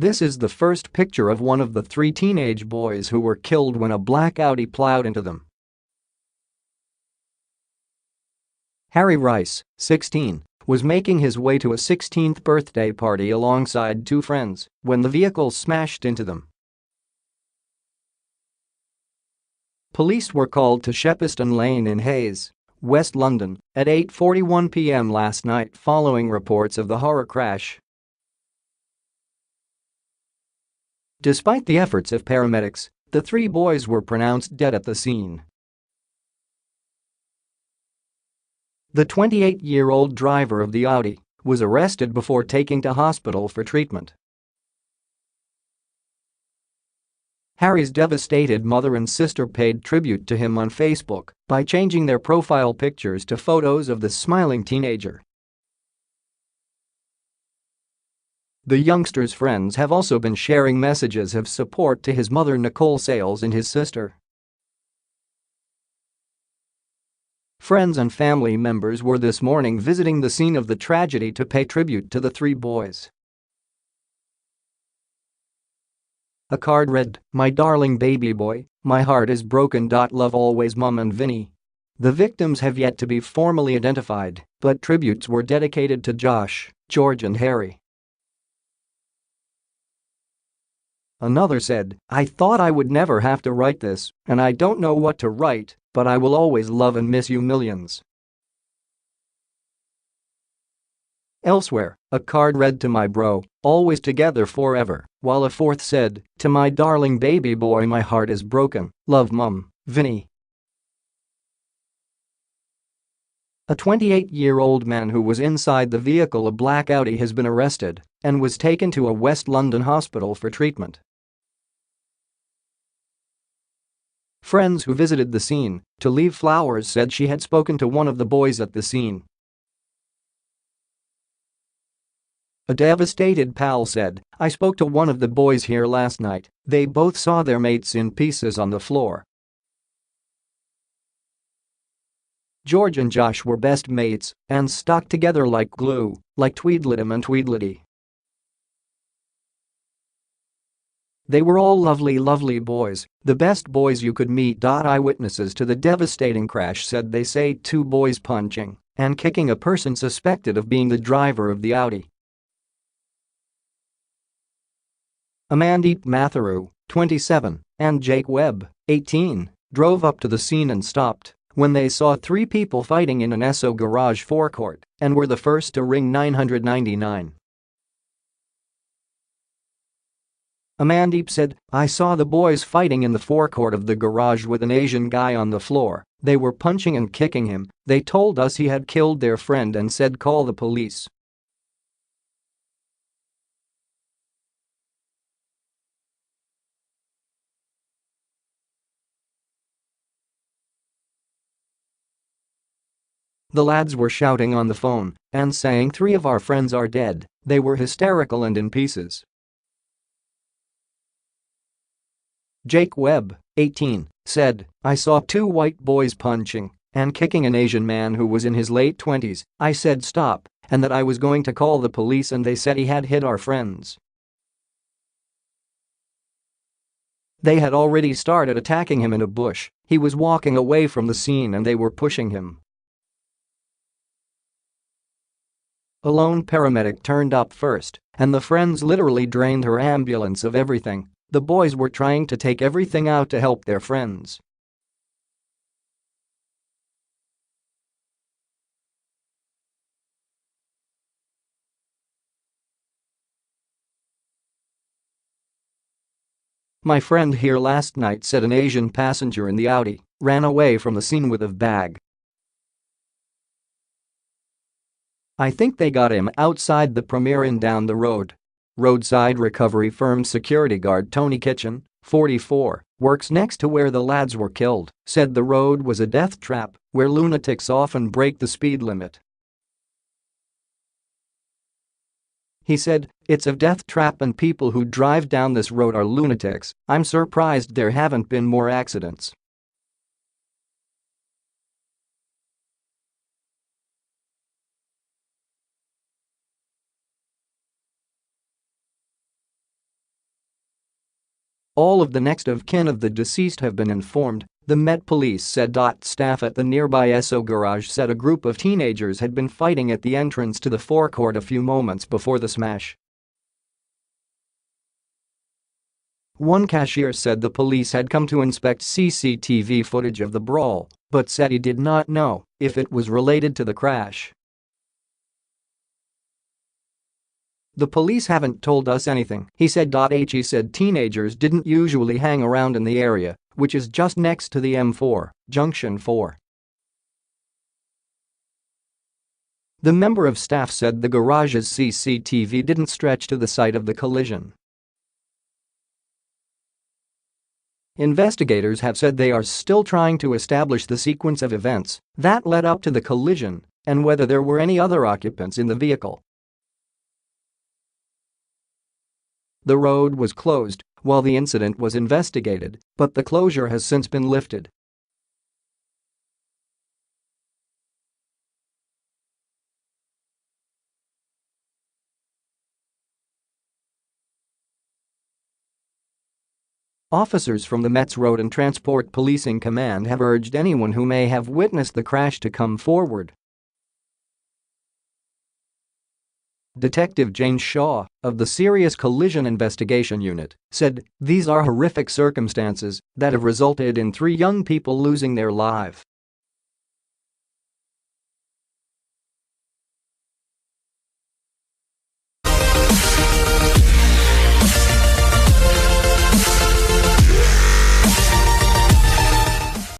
This is the first picture of one of the 3 teenage boys who were killed when a black Audi plowed into them. Harry Rice, 16, was making his way to a 16th birthday party alongside 2 friends when the vehicle smashed into them. Police were called to Shepperton Lane in Hayes, West London, at 8:41 p.m. last night following reports of the horror crash. Despite the efforts of paramedics, the 3 boys were pronounced dead at the scene. The 28-year-old driver of the Audi was arrested before taken to hospital for treatment. Harry's devastated mother and sister paid tribute to him on Facebook by changing their profile pictures to photos of the smiling teenager. The youngster's friends have also been sharing messages of support to his mother Nicole Sales and his sister. Friends and family members were this morning visiting the scene of the tragedy to pay tribute to the 3 boys. A card read, "My darling baby boy, my heart is broken. Love always Mum and Vinny." The victims have yet to be formally identified, but tributes were dedicated to Josh, George and Harry. Another said, "I thought I would never have to write this, and I don't know what to write, but I will always love and miss you millions." Elsewhere, a card read, "To my bro, always together forever," while a fourth said, "To my darling baby boy, my heart is broken, love Mum, Vinny." A 28-year-old man who was inside the vehicle, a black Audi, has been arrested and was taken to a West London hospital for treatment. Friends who visited the scene to leave flowers said she had spoken to one of the boys at the scene. A devastated pal said, "I spoke to one of the boys here last night, they both saw their mates in pieces on the floor." George and Josh were best mates and stuck together like glue, like Tweedledum and Tweedledee. They were all lovely boys, the best boys you could meet. Eyewitnesses to the devastating crash said they say 2 boys punching and kicking a person suspected of being the driver of the Audi. Amandeep Matharu, 27, and Jake Webb, 18, drove up to the scene and stopped when they saw 3 people fighting in an Esso garage forecourt and were the first to ring 999. Amandeep said, "I saw the boys fighting in the forecourt of the garage with an Asian guy on the floor. They were punching and kicking him. They told us he had killed their friend and said call the police." "The lads were shouting on the phone and saying 3 of our friends are dead. They were hysterical and in pieces." Jake Webb, 18, said, "I saw 2 white boys punching and kicking an Asian man who was in his late 20s. I said stop and that I was going to call the police and they said he had hit our friends. They had already started attacking him in a bush. He was walking away from the scene and they were pushing him." A lone paramedic turned up first and the friends literally drained her ambulance of everything. The boys were trying to take everything out to help their friends. "My friend here last night," said an Asian passenger in the Audi, "ran away from the scene with a bag. I think they got him outside the Premier Inn down the road." Roadside recovery firm security guard Tony Kitchen, 44, works next to where the lads were killed, said the road was a death trap where lunatics often break the speed limit. He said, "It's a death trap and people who drive down this road are lunatics. I'm surprised there haven't been more accidents." All of the next of kin of the deceased have been informed, the Met Police said. Staff at the nearby Esso garage said a group of teenagers had been fighting at the entrance to the forecourt a few moments before the smash. One cashier said the police had come to inspect CCTV footage of the brawl, but said he did not know if it was related to the crash. "The police haven't told us anything," he said. He said teenagers didn't usually hang around in the area, which is just next to the M4, Junction 4. The member of staff said the garage's CCTV didn't stretch to the site of the collision. Investigators have said they are still trying to establish the sequence of events that led up to the collision and whether there were any other occupants in the vehicle. The road was closed while the incident was investigated, but the closure has since been lifted. Officers from the Met's Road and Transport Policing Command have urged anyone who may have witnessed the crash to come forward. Detective Jane Shaw, of the Serious Collision Investigation Unit, said, "These are horrific circumstances that have resulted in 3 young people losing their lives.